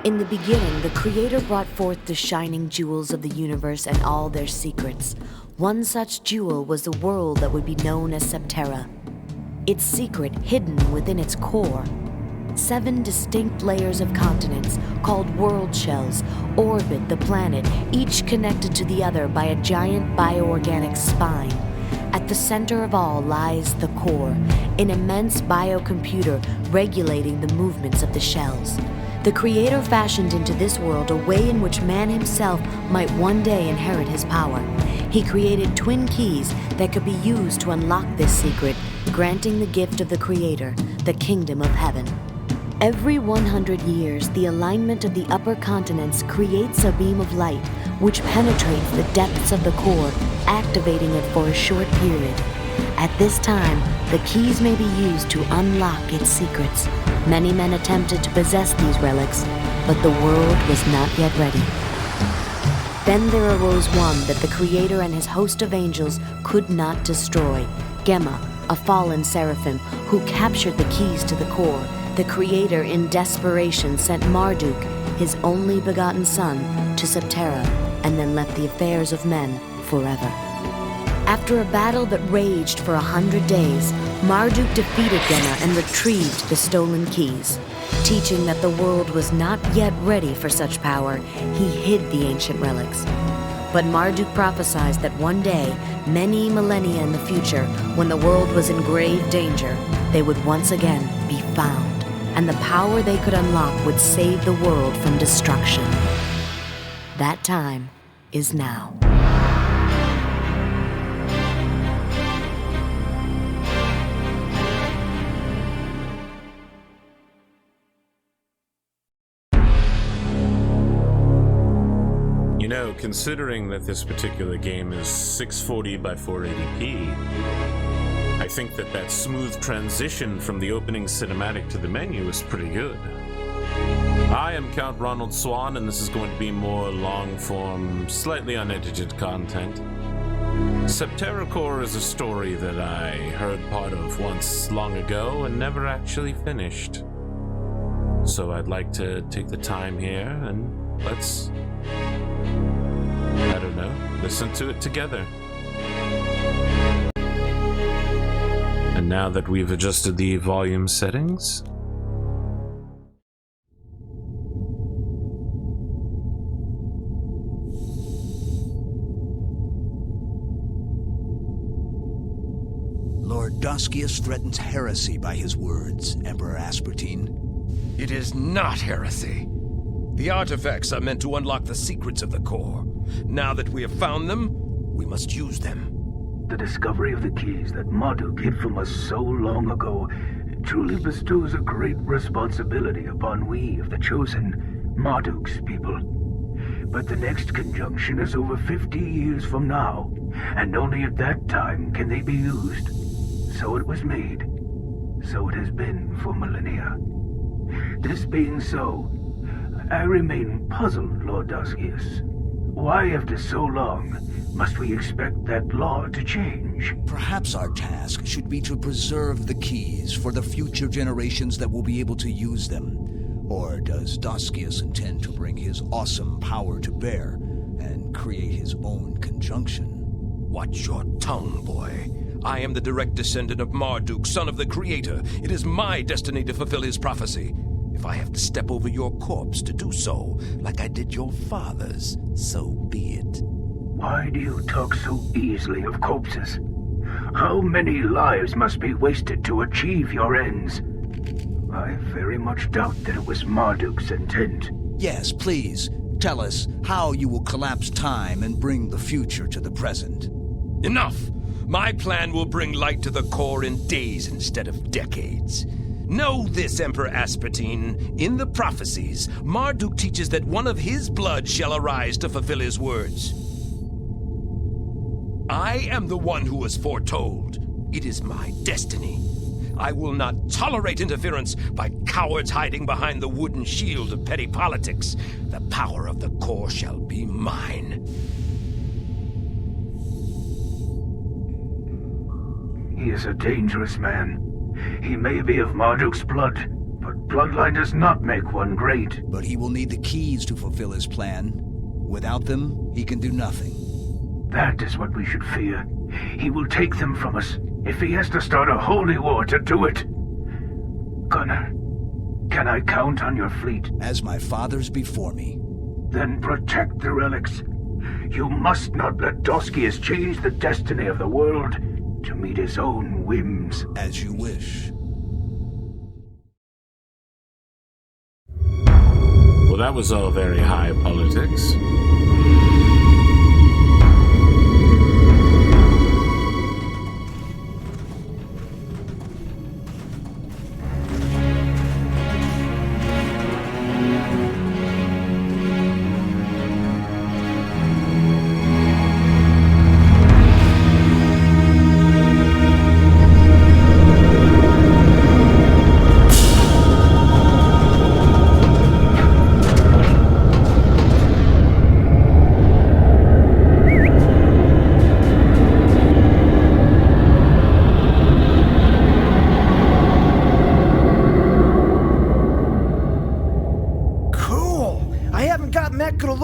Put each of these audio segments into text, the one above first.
In the beginning, the Creator brought forth the shining jewels of the universe and all their secrets. One such jewel was the world that would be known as Septerra. Its secret hidden within its core. 7 distinct layers of continents, called world shells, orbit the planet, each connected to the other by a giant bioorganic spine. At the center of all lies the core, an immense biocomputer regulating the movements of the shells. The Creator fashioned into this world a way in which man himself might one day inherit his power. He created twin keys that could be used to unlock this secret, granting the gift of the Creator, the kingdom of heaven. Every 100 years, the alignment of the upper continents creates a beam of light which penetrates the depths of the core, activating it for a short period. At this time, the keys may be used to unlock its secrets. Many men attempted to possess these relics, but the world was not yet ready. Then there arose one that the Creator and his host of angels could not destroy, Gemma, a fallen seraphim, who captured the keys to the core. The Creator, in desperation, sent Marduk, his only begotten son, to Septerra, and then left the affairs of men forever. After a battle that raged for 100 days, Marduk defeated Gemma and retrieved the stolen keys. Teaching that the world was not yet ready for such power, he hid the ancient relics. But Marduk prophesied that one day, many millennia in the future, when the world was in grave danger, they would once again be found, and the power they could unlock would save the world from destruction. That time is now. You know, considering that this particular game is 640 by 480p, I think that smooth transition from the opening cinematic to the menu is pretty good. I am Count Ronald Swan, and this is going to be more long-form, slightly unedited content. Septerra Core is a story that I heard part of once long ago and never actually finished. So I'd like to take the time here and let's, I don't know, listen to it together. And now that we've adjusted the volume settings, Lord Doskius threatens heresy by his words, Emperor Aspertine. It is not heresy. The artifacts are meant to unlock the secrets of the core. Now that we have found them, we must use them. The discovery of the keys that Marduk hid from us so long ago truly bestows a great responsibility upon we of the chosen, Marduk's people. But the next conjunction is over 50 years from now, and only at that time can they be used. So it was made. So it has been for millennia. This being so, I remain puzzled, Lord Doskius. Why, after so long, must we expect that law to change? Perhaps our task should be to preserve the keys for the future generations that will be able to use them. Or does Doskius intend to bring his awesome power to bear and create his own conjunction? Watch your tongue, boy. I am the direct descendant of Marduk, son of the Creator. It is my destiny to fulfill his prophecy. If I have to step over your corpse to do so, like I did your father's, so be it. Why do you talk so easily of corpses? How many lives must be wasted to achieve your ends? I very much doubt that it was Marduk's intent. Yes, please, tell us how you will collapse time and bring the future to the present. Enough! My plan will bring light to the core in days instead of decades. Know this, Emperor Aspertine. In the prophecies, Marduk teaches that one of his blood shall arise to fulfill his words. I am the one who was foretold. It is my destiny. I will not tolerate interference by cowards hiding behind the wooden shield of petty politics. The power of the core shall be mine. He is a dangerous man. He may be of Marduk's blood, But bloodline does not make one great. But he will need the keys to fulfill his plan. Without them, he can do nothing. That is what we should fear. He will take them from us if he has to start a holy war to do it. Gunnar, can I count on your fleet? As my fathers before me. Then protect the relics. You must not let Doskius change the destiny of the world to meet his own whims. As you wish. Well, that was all very high politics.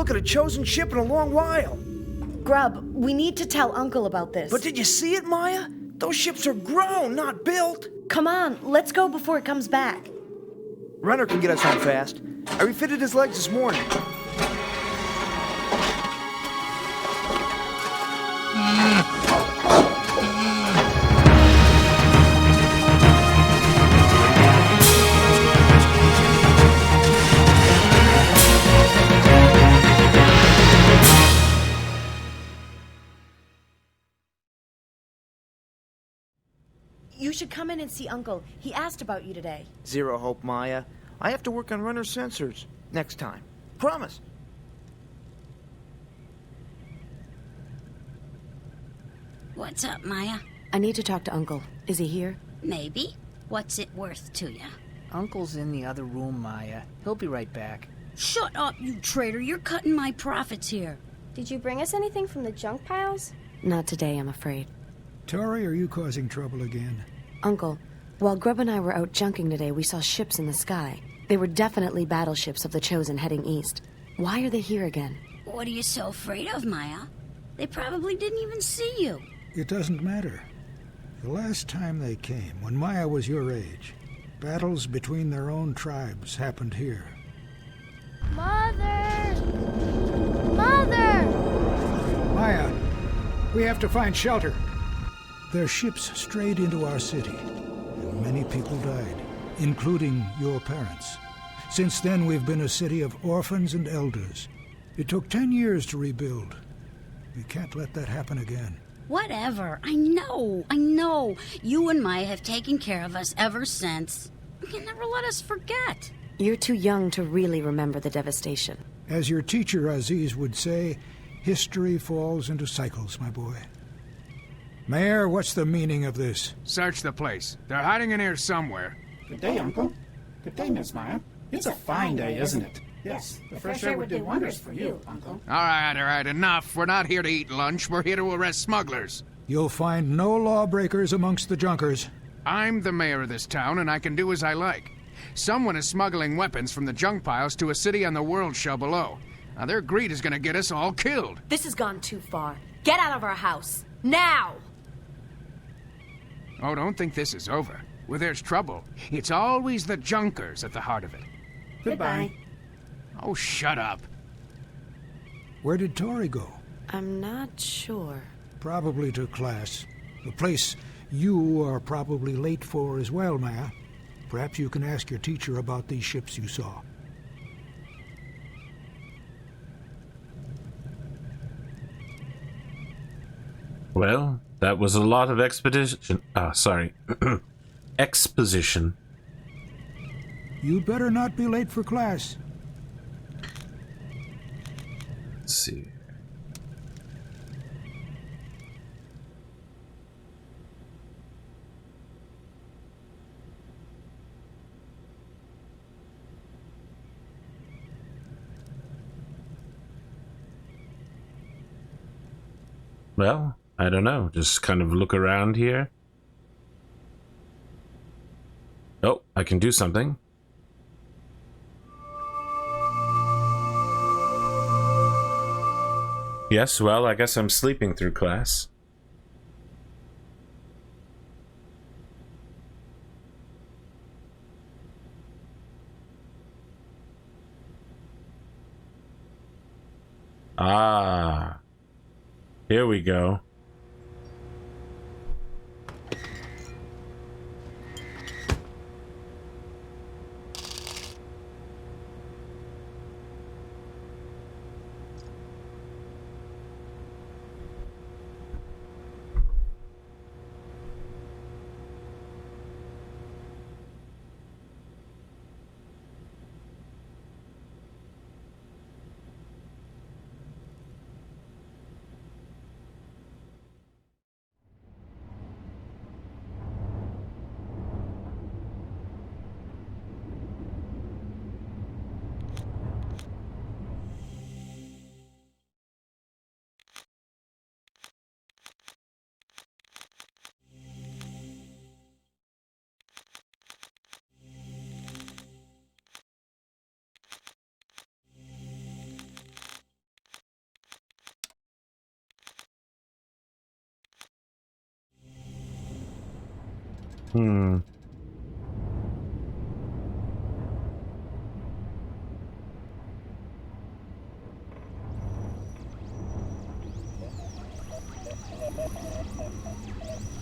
At a chosen ship in a long while. Grub, we need to tell Uncle about this. But did you see it, Maya? Those ships are grown, not built. Come on, let's go before it comes back. Renner can get us home fast. I refitted his legs this morning. You should come in and see Uncle. He asked about you today. Zero hope, Maya. I have to work on Renner's sensors. Next time. Promise. What's up, Maya? I need to talk to Uncle. Is he here? Maybe. What's it worth to ya? Uncle's in the other room, Maya. He'll be right back. Shut up, you traitor. You're cutting my profits here. Did you bring us anything from the junk piles? Not today, I'm afraid. Tori, are you causing trouble again? Uncle, while Grub and I were out junking today, we saw ships in the sky. They were definitely battleships of the Chosen heading east. Why are they here again? What are you so afraid of, Maya? They probably didn't even see you. It doesn't matter. The last time they came, when Maya was your age, battles between their own tribes happened here. Mother! Mother! Maya, we have to find shelter. Their ships strayed into our city, and many people died, including your parents. Since then, we've been a city of orphans and elders. It took 10 years to rebuild. We can't let that happen again. Whatever. I know. You and Maya have taken care of us ever since. You can never let us forget. You're too young to really remember the devastation. As your teacher Aziz would say, history falls into cycles, my boy. Mayor, what's the meaning of this? Search the place. They're hiding in here somewhere. Good day, Uncle. Good day, Miss Maya. It's a fine day, isn't it? Yes, the fresh air would do wonders for you, Uncle. All right, enough. We're not here to eat lunch. We're here to arrest smugglers. You'll find no lawbreakers amongst the junkers. I'm the mayor of this town, and I can do as I like. Someone is smuggling weapons from the junk piles to a city on the world shell below. Now, their greed is going to get us all killed. This has gone too far. Get out of our house. Now! Oh, don't think this is over. Where there's trouble, it's always the junkers at the heart of it. Goodbye. Oh, shut up. Where did Tori go? I'm not sure. Probably to class. The place you are probably late for as well, Maya. Perhaps you can ask your teacher about these ships you saw. Well, that was a lot of exposition. You'd better not be late for class. Let's see. Well, I don't know. Just kind of look around here. Oh, I can do something. Yes, well, I guess I'm sleeping through class. Ah, here we go.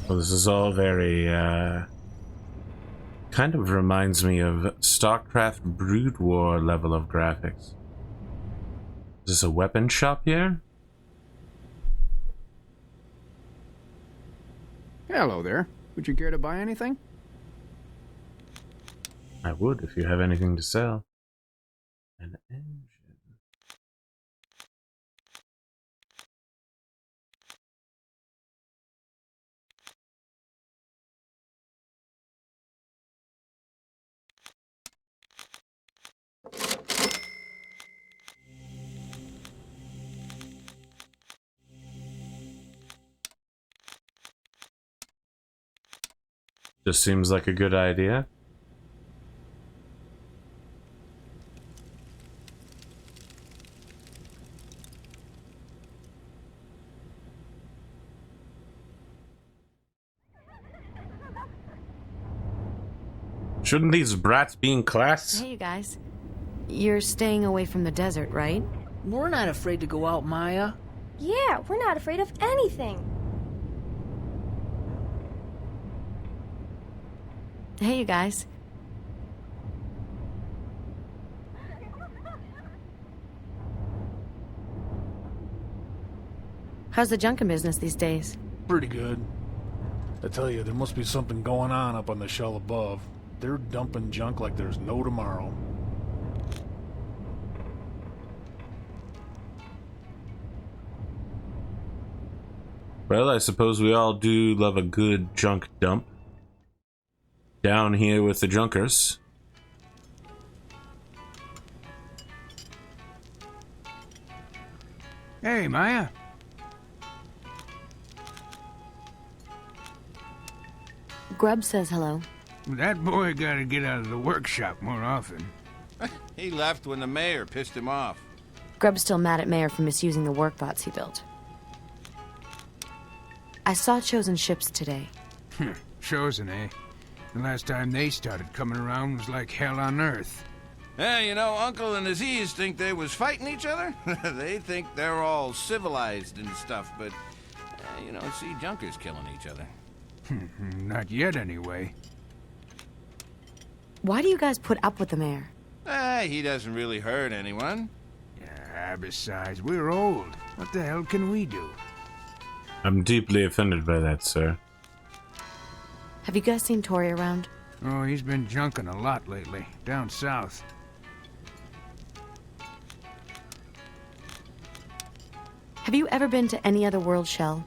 Well, this is all very, kind of reminds me of StarCraft Brood War level of graphics. Is this a weapon shop here? Hello there. Would you care to buy anything? I would, if you have anything to sell. An engine. Just seems like a good idea. Shouldn't these brats be in class? Hey, you guys. You're staying away from the desert, right? We're not afraid to go out, Maya. Yeah, we're not afraid of anything. Hey, you guys. How's the junkin' business these days? Pretty good. I tell you, there must be something going on up on the shell above. They're dumping junk like there's no tomorrow. Well, I suppose we all do love a good junk dump. Down here with the junkers. Hey, Maya. Grub says hello. That boy gotta get out of the workshop more often. He left when the mayor pissed him off. Grub's still mad at Mayor for misusing the work bots he built. I saw Chosen ships today. Chosen, eh? The last time they started coming around was like hell on earth. Yeah, you know, Uncle and Aziz think they was fighting each other. They think they're all civilized and stuff, but you don't see junkers killing each other. Not yet, anyway. Why do you guys put up with the mayor? He doesn't really hurt anyone. Yeah, besides, we're old. What the hell can we do? I'm deeply offended by that, sir. Have you guys seen Tori around? Oh, he's been junking a lot lately, down south. Have you ever been to any other world, Shell?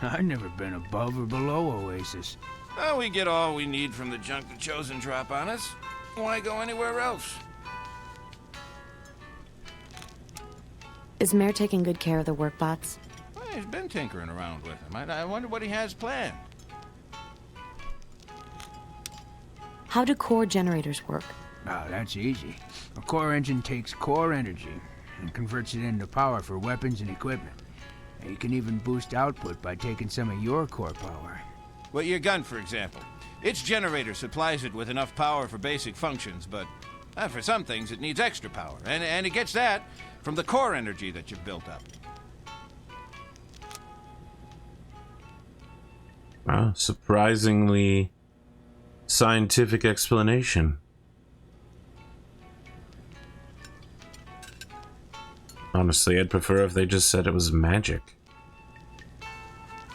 I've never been above or below Oasis. Oh, we get all we need from the junk the Chosen drop on us. Why go anywhere else? Is Mayor taking good care of the work bots? Well, he's been tinkering around with them. I wonder what he has planned. How do core generators work? Oh, that's easy. A core engine takes core energy, and converts it into power for weapons and equipment. And you can even boost output by taking some of your core power. Well, your gun, for example. Its generator supplies it with enough power for basic functions, but for some things it needs extra power. And it gets that from the core energy that you've built up. Wow, surprisingly scientific explanation. Honestly, I'd prefer if they just said it was magic.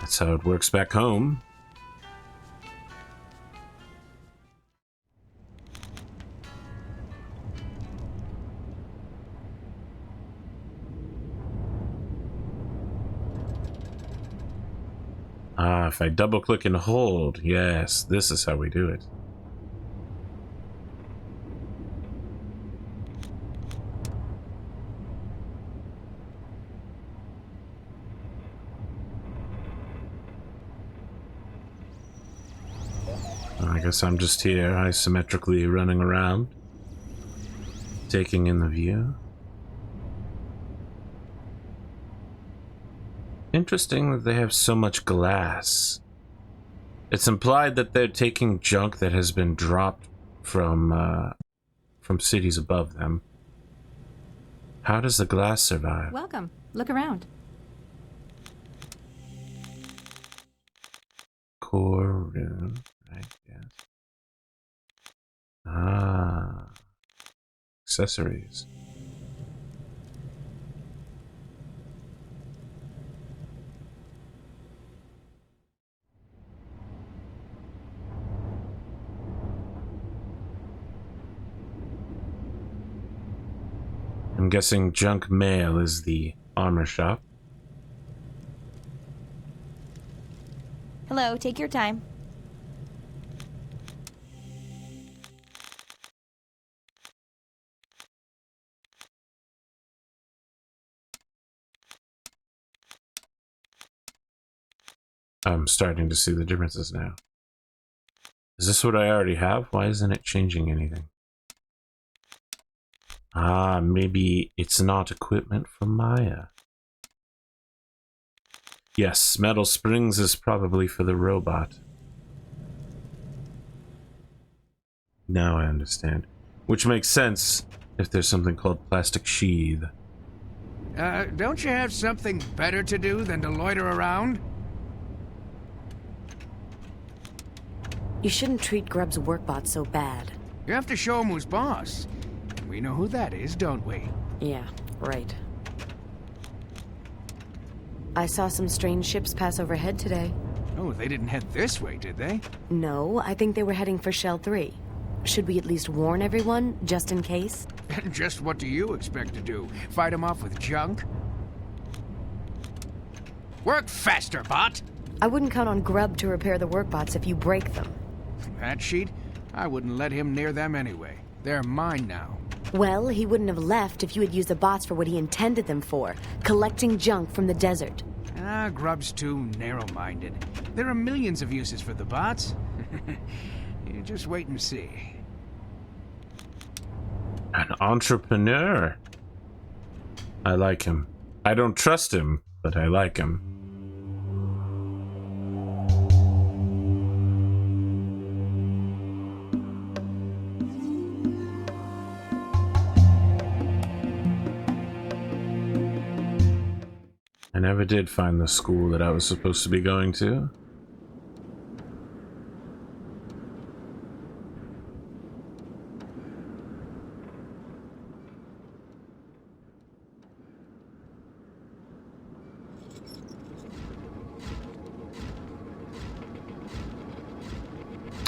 That's how it works back home. Ah, if I double click and hold, yes, this is how we do it. I guess I'm just here, isometrically running around, taking in the view. Interesting that they have so much glass. It's implied that they're taking junk that has been dropped from cities above them. How does the glass survive? Welcome. Look around. Core room, right? Yes. Ah, accessories. I'm guessing Junk Mail is the armor shop. Hello, take your time. I'm starting to see the differences now. Is this what I already have? Why isn't it changing anything? Ah, maybe it's not equipment from Maya. Yes, metal springs is probably for the robot. Now I understand. Which makes sense if there's something called plastic sheath. Don't you have something better to do than to loiter around? You shouldn't treat Grubb's workbot so bad. You have to show him who's boss. We know who that is, don't we? Yeah, right. I saw some strange ships pass overhead today. Oh, they didn't head this way, did they? No, I think they were heading for Shell 3. Should we at least warn everyone, just in case? Just what do you expect to do? Fight them off with junk? Work faster, bot! I wouldn't count on Grubb to repair the workbots if you break them. That sheet? I wouldn't let him near them anyway. They're mine now. Well, he wouldn't have left if you had used the bots for what he intended them for, collecting junk from the desert. Ah, Grubb's too narrow-minded. There are millions of uses for the bots. You just wait and see. An entrepreneur. I like him. I don't trust him, but I like him. I never did find the school that I was supposed to be going to.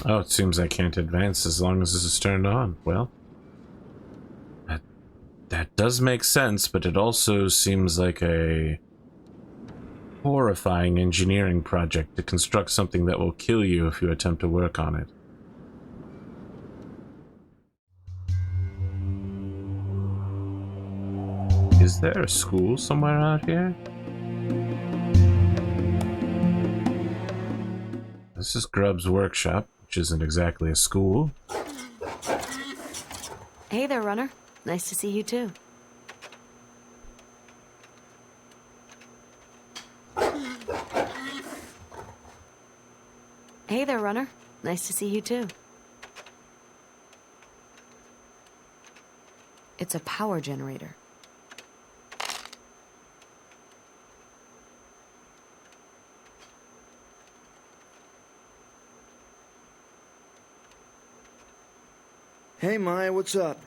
Oh, it seems I can't advance as long as this is turned on. Well, that does make sense, but it also seems like a horrifying engineering project to construct something that will kill you if you attempt to work on it. Is there a school somewhere out here? This is Grubb's workshop, which isn't exactly a school. Hey there, Runner. Nice to see you too. Hey there, Runner. Nice to see you too. It's a power generator. Hey, Maya, what's up?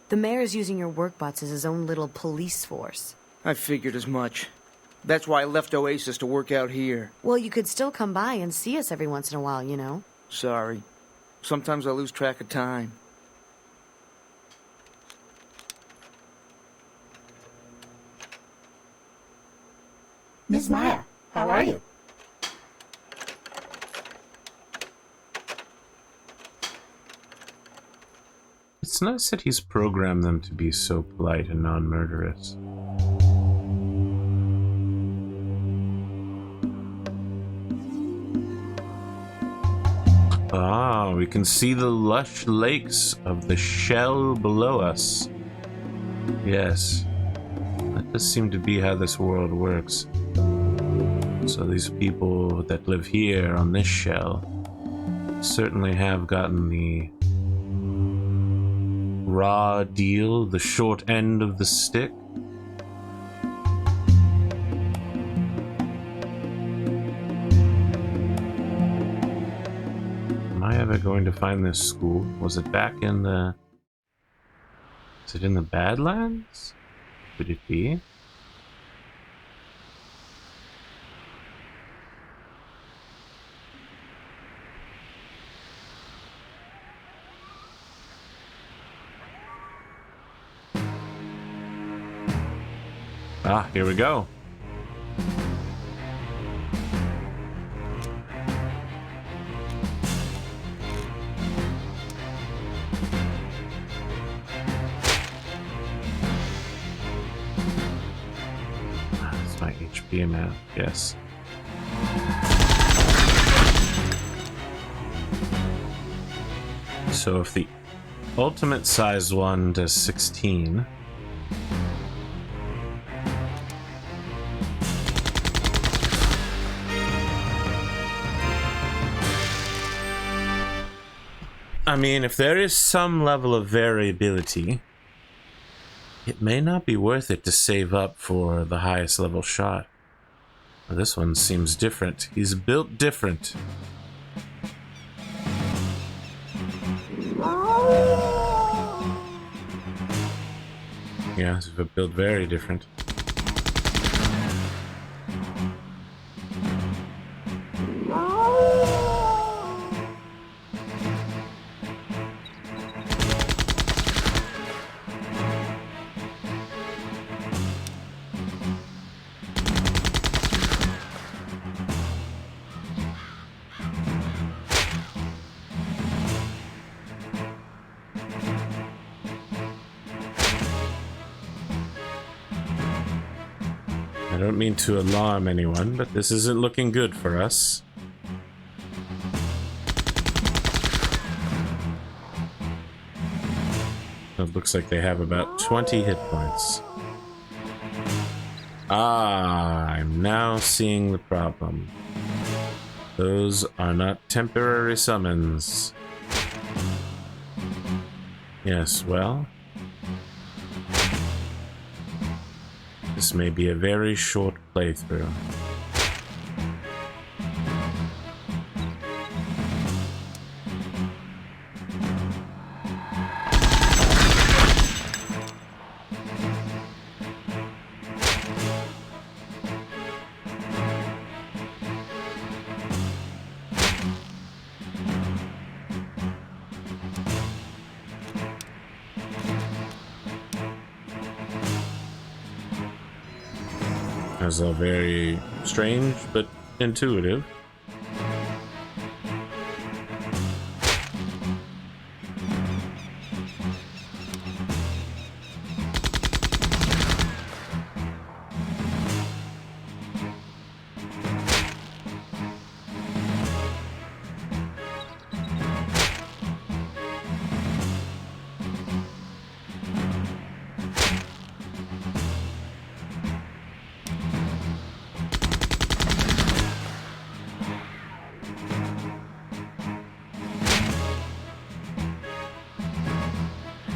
The mayor's using your workbots as his own little police force. I figured as much. That's why I left Oasis to work out here. Well, you could still come by and see us every once in a while, you know? Sorry. Sometimes I lose track of time. Miss Maya, how are you? It's nice that he's programmed them to be so polite and non-murderous. Ah, we can see the lush lakes of the shell below us. Yes, that does seem to be how this world works. So these people that live here on this shell certainly have gotten the raw deal, the short end of the stick. Am I ever going to find this school? Was it back in the... Is it in the Badlands? Could it be? Ah, here we go. That's my HP map, yes. So if the ultimate size one does 16, I mean, if there is some level of variability, it may not be worth it to save up for the highest level shot. This one seems different. He's built different. Yeah, he's built very different. I don't mean to alarm anyone, but this isn't looking good for us. It looks like they have about 20 hit points. Ah, I'm now seeing the problem. Those are not temporary summons. Yes, well... this may be a very short playthrough. That's all very strange, but intuitive.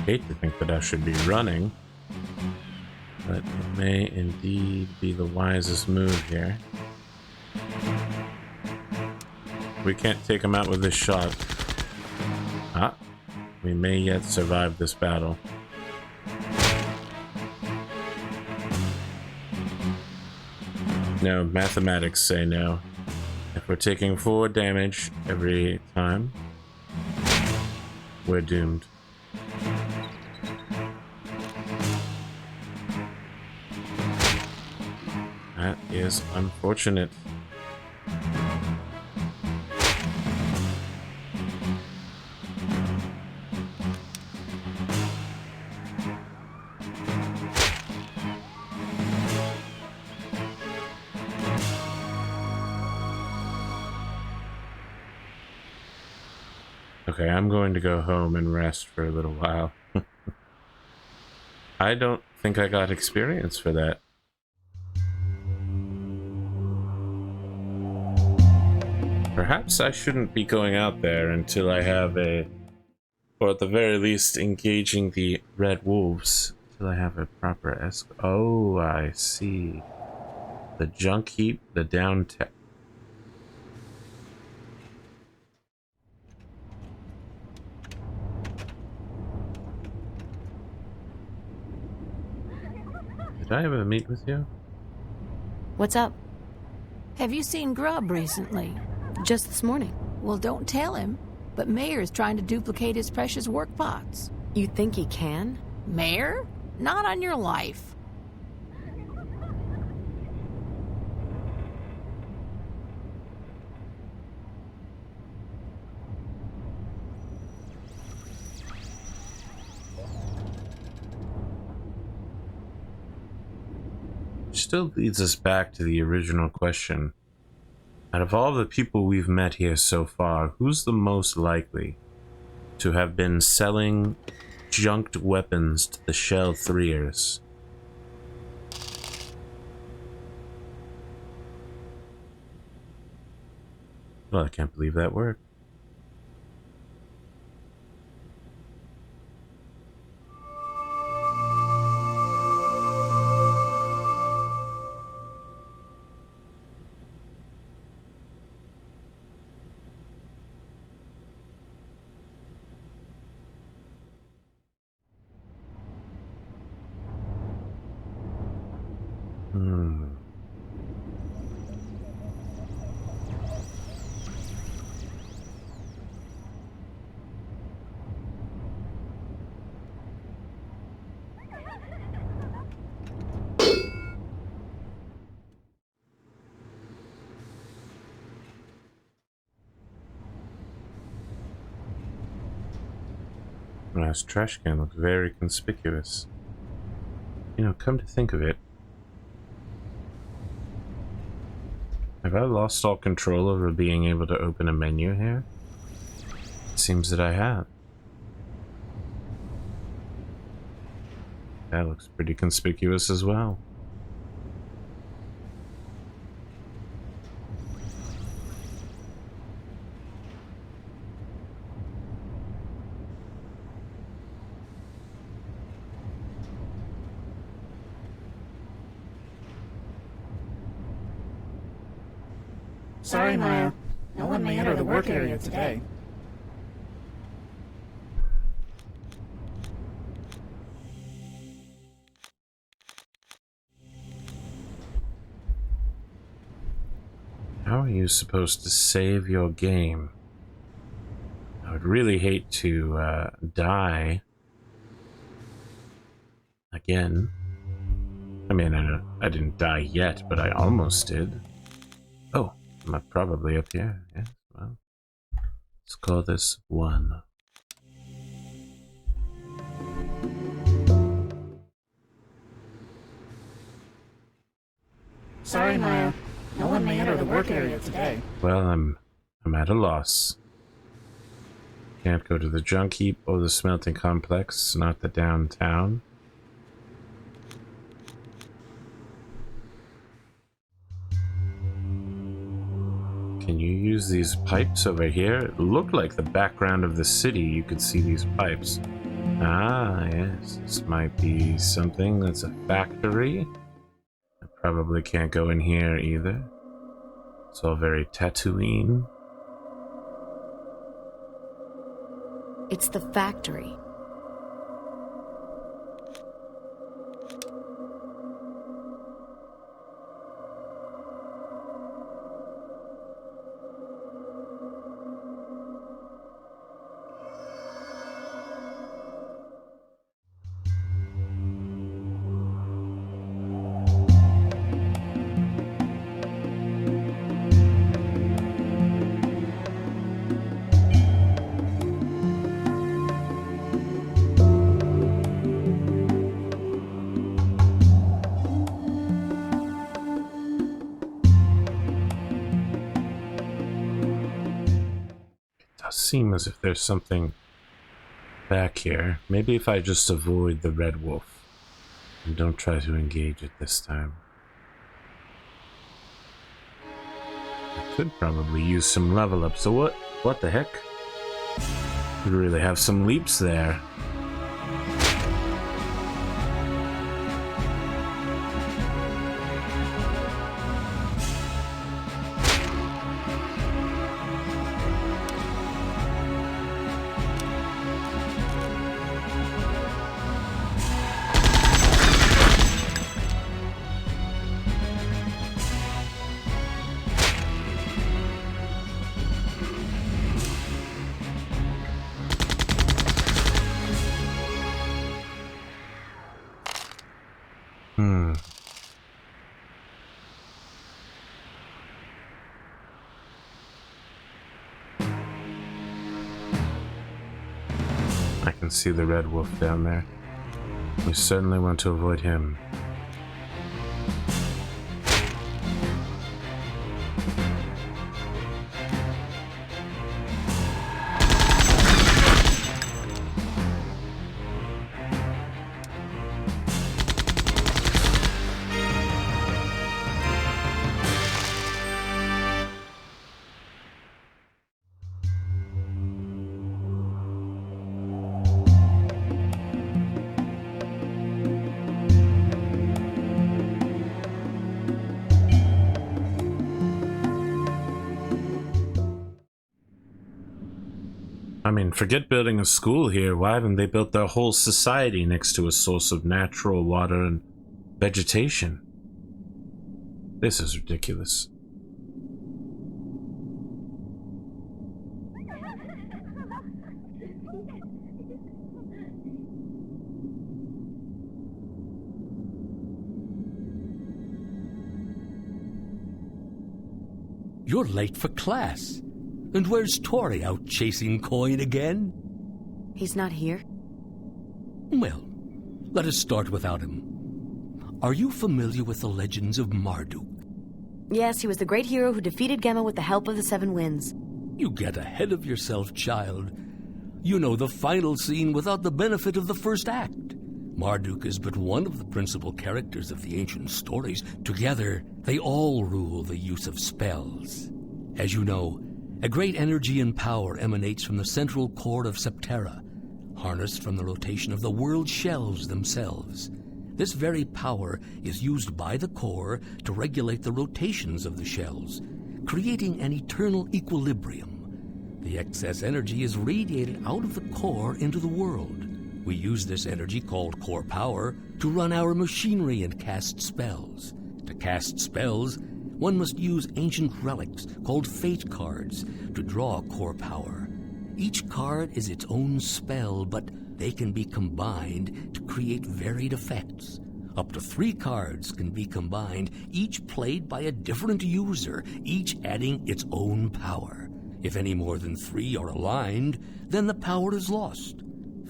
hate to think that I should be running, but it may indeed be the wisest move here. We can't take him out with this shot. Ah, we may yet survive this battle. No, mathematics say no. If we're taking 4 damage every time, we're doomed. That is unfortunate. Okay, I'm going to go home and rest for a little while. I don't think I got experience for that. Perhaps I shouldn't be going out there until I have or at the very least engaging the Red Wolves, until I have a proper escort. Oh, I see. The junk heap, the downtown. Did I ever meet with you? What's up? Have you seen Grub recently? Just this morning. Well, don't tell him, but Mayor's trying to duplicate his precious work pots. You think he can? Mayor? Not on your life. Still leads us back to the original question. Out of all the people we've met here so far, who's the most likely to have been selling junked weapons to the Shell 3ers? Well, I can't believe that worked. This trash can looks very conspicuous. You know, come to think of it, have I lost all control over being able to open a menu here? It seems that I have. That looks pretty conspicuous as well. Sorry, Maya. No one may enter the work area today. How are you supposed to save your game? I would really hate to die again. I mean, I didn't die yet, but I almost did. Oh, I'm probably up here. Yes, well, let's call this 1. Sorry, Maya. No one may enter the work area today. Well, I'm at a loss. Can't go to the junk heap or the smelting complex, not the downtown. Can you use these pipes over here? It looked like the background of the city. You could see these pipes. Ah, yes. This might be something that's a factory. I probably can't go in here either. It's all very Tatooine. It's the factory. Seem as if there's something back here. Maybe if I just avoid the red wolf and don't try to engage it this time. I could probably use some level up. So what the heck? We really have some leaps there. I can see the red wolf down there. We certainly want to avoid him. I mean, forget building a school here. Why haven't they built their whole society next to a source of natural water and vegetation? This is ridiculous. You're late for class. And where's Tori, out chasing coin again? He's not here. Well, let us start without him. Are you familiar with the legends of Marduk? Yes, he was the great hero who defeated Gemma with the help of the Seven Winds. You get ahead of yourself, child. You know the final scene without the benefit of the first act. Marduk is but one of the principal characters of the ancient stories. Together, they all rule the use of spells. As you know, a great energy and power emanates from the central core of Septerra, harnessed from the rotation of the world shells themselves. This very power is used by the core to regulate the rotations of the shells, creating an eternal equilibrium. The excess energy is radiated out of the core into the world. We use this energy, called core power, to run our machinery and cast spells. To cast spells, one must use ancient relics called fate cards to draw core power. Each card is its own spell, but they can be combined to create varied effects. Up to 3 cards can be combined, each played by a different user, each adding its own power. If any more than 3 are aligned, then the power is lost.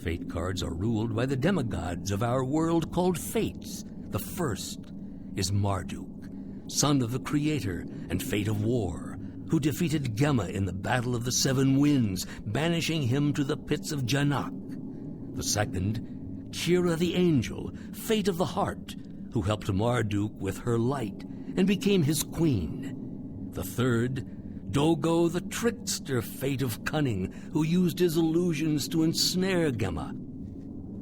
Fate cards are ruled by the demigods of our world called Fates. The first is Marduk, son of the Creator and Fate of War, who defeated Gemma in the Battle of the Seven Winds, banishing him to the pits of Janak. The second, Kira the Angel, Fate of the Heart, who helped Marduk with her light and became his queen. The third, Dogo the Trickster, Fate of Cunning, who used his illusions to ensnare Gemma.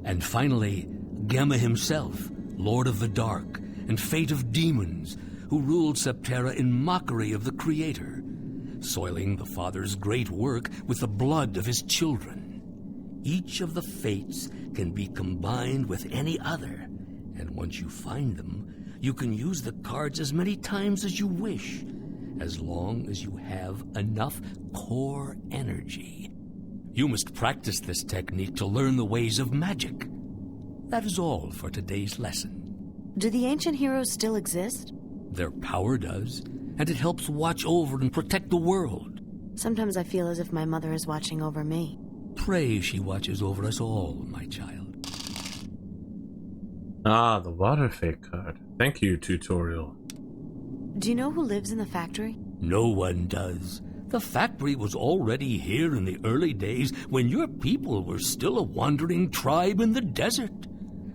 And finally, Gemma himself, Lord of the Dark and Fate of Demons, who ruled Septerra in mockery of the Creator, soiling the Father's great work with the blood of his children. Each of the fates can be combined with any other, and once you find them, you can use the cards as many times as you wish, as long as you have enough core energy. You must practice this technique to learn the ways of magic. That is all for today's lesson. Do the ancient heroes still exist? Their power does, and it helps watch over and protect the world. Sometimes I feel as if my mother is watching over me. Pray she watches over us all, my child. Ah, the water fake card. Thank you, tutorial. Do you know who lives in the factory? No one does. The factory was already here in the early days when your people were still a wandering tribe in the desert.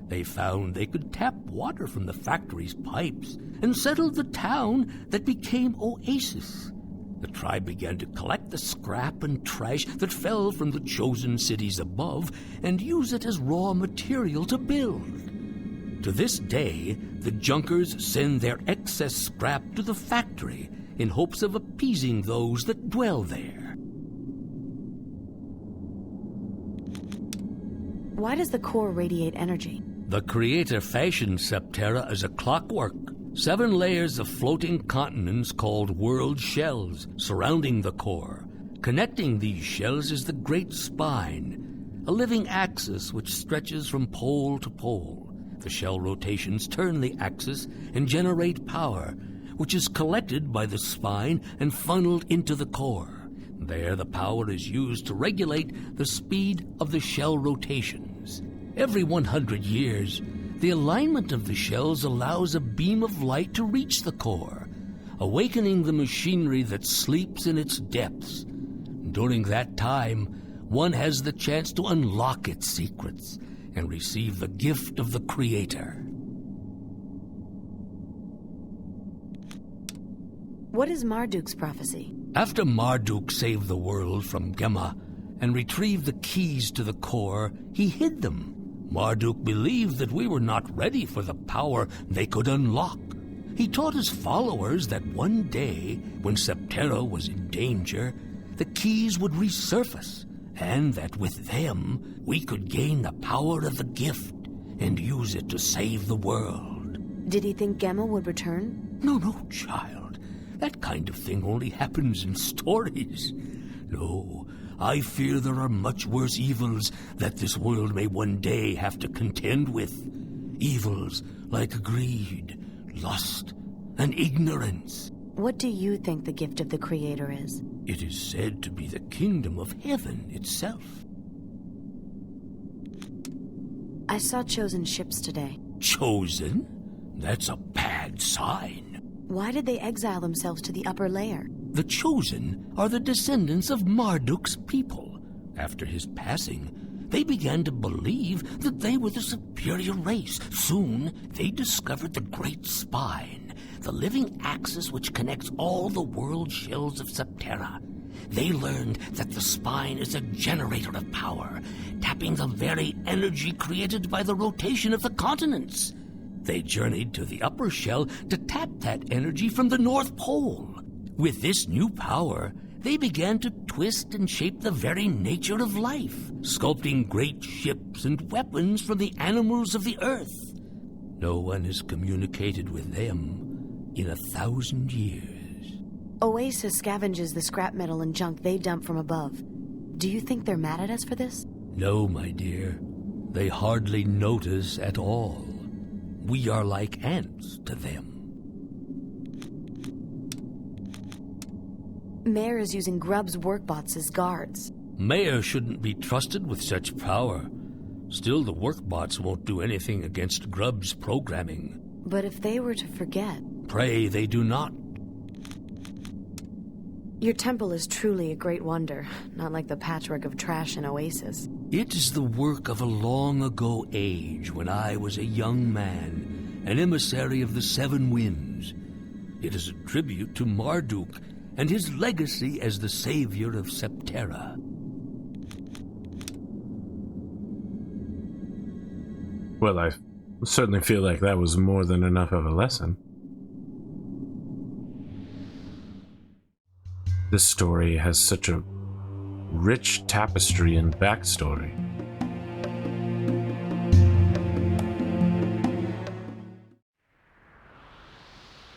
They found they could tap water from the factory's pipes and settled the town that became Oasis. The tribe began to collect the scrap and trash that fell from the chosen cities above and use it as raw material to build. To this day, the Junkers send their excess scrap to the factory in hopes of appeasing those that dwell there. Why does the core radiate energy? The Creator fashioned Septerra as a clockwork. 7 layers of floating continents called world shells surrounding the core. Connecting these shells is the Great Spine, a living axis which stretches from pole to pole. The shell rotations turn the axis and generate power, which is collected by the spine and funneled into the core. There, the power is used to regulate the speed of the shell rotations. Every 100 years, the alignment of the shells allows a beam of light to reach the core, awakening the machinery that sleeps in its depths. During that time, one has the chance to unlock its secrets and receive the gift of the Creator. What is Marduk's prophecy? After Marduk saved the world from Gemma and retrieved the keys to the core, he hid them. Marduk believed that we were not ready for the power they could unlock. He taught his followers that one day, when Septerra was in danger, the keys would resurface, and that with them we could gain the power of the gift and use it to save the world. Did he think Gemma would return? No, child. That kind of thing only happens in stories. No, I fear there are much worse evils that this world may one day have to contend with. Evils like greed, lust, and ignorance. What do you think the gift of the Creator is? It is said to be the kingdom of heaven itself. I saw chosen ships today. Chosen? That's a bad sign. Why did they exile themselves to the upper layer? The chosen are the descendants of Marduk's people. After his passing, they began to believe that they were the superior race. Soon, they discovered the Great Spine, the living axis which connects all the world shells of Septerra. They learned that the spine is a generator of power, tapping the very energy created by the rotation of the continents. They journeyed to the upper shell to tap that energy from the North Pole. With this new power, they began to twist and shape the very nature of life, sculpting great ships and weapons from the animals of the earth. No one has communicated with them in 1,000 years. Oasis scavenges the scrap metal and junk they dump from above. Do you think they're mad at us for this? No, my dear. They hardly notice at all. We are like ants to them. Mayor is using Grubb's workbots as guards. Mayor shouldn't be trusted with such power. Still, the workbots won't do anything against Grubb's programming. But if they were to forget... Pray they do not. Your temple is truly a great wonder, not like the patchwork of trash in Oasis. It is the work of a long-ago age when I was a young man, an emissary of the 7 winds. It is a tribute to Marduk and his legacy as the savior of Septerra. Well, I certainly feel like that was more than enough of a lesson. This story has such a rich tapestry and backstory.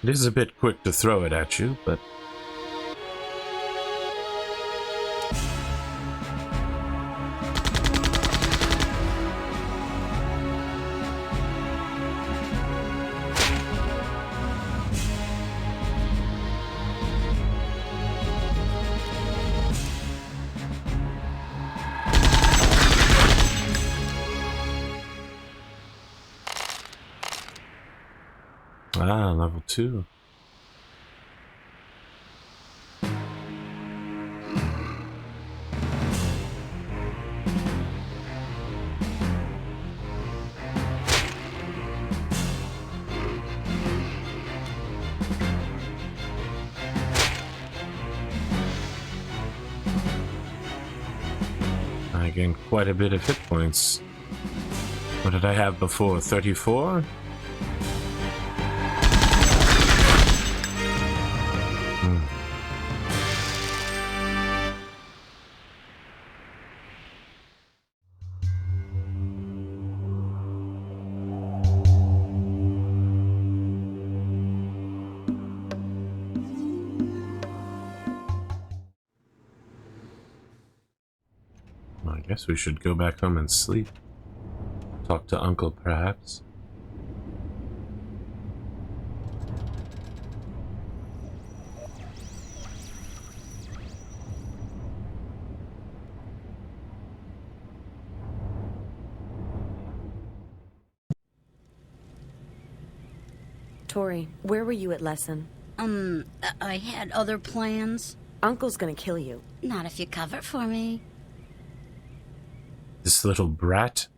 It is a bit quick to throw it at you, but level 2. I gained quite a bit of hit points. What did I have before? 34? I guess we should go back home and sleep. Talk to Uncle, perhaps. Tori, where were you at lesson? I had other plans. Uncle's gonna kill you. Not if you cover for me. This little brat?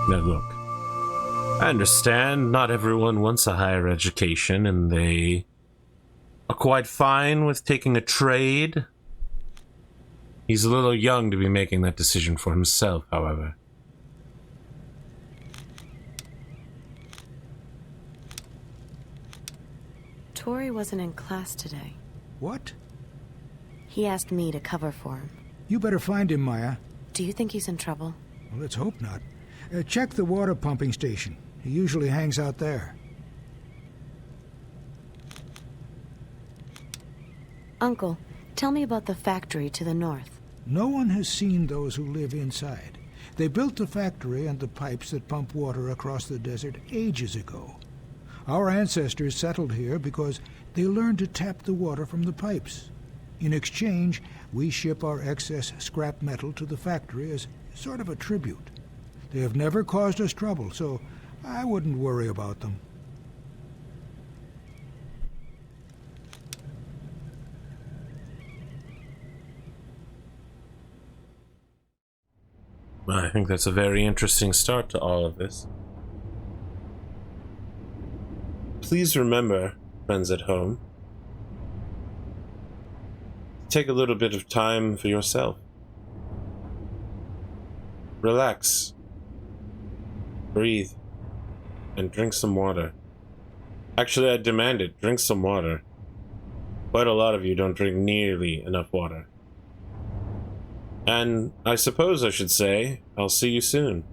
Now look, I understand not everyone wants a higher education and they are quite fine with taking a trade. He's a little young to be making that decision for himself, however. Tori wasn't in class today. What? He asked me to cover for him. You better find him, Maya. Do you think he's in trouble? Well, let's hope not. Check the water pumping station. He usually hangs out there. Uncle, tell me about the factory to the north. No one has seen those who live inside. They built the factory and the pipes that pump water across the desert ages ago. Our ancestors settled here because they learned to tap the water from the pipes. In exchange, we ship our excess scrap metal to the factory as sort of a tribute. They have never caused us trouble, so I wouldn't worry about them. I think that's a very interesting start to all of this. Please remember, friends at home, take a little bit of time for yourself. Relax, breathe, and drink some water. Actually, I demand it, drink some water. Quite a lot of you don't drink nearly enough water. And I suppose I should say, I'll see you soon.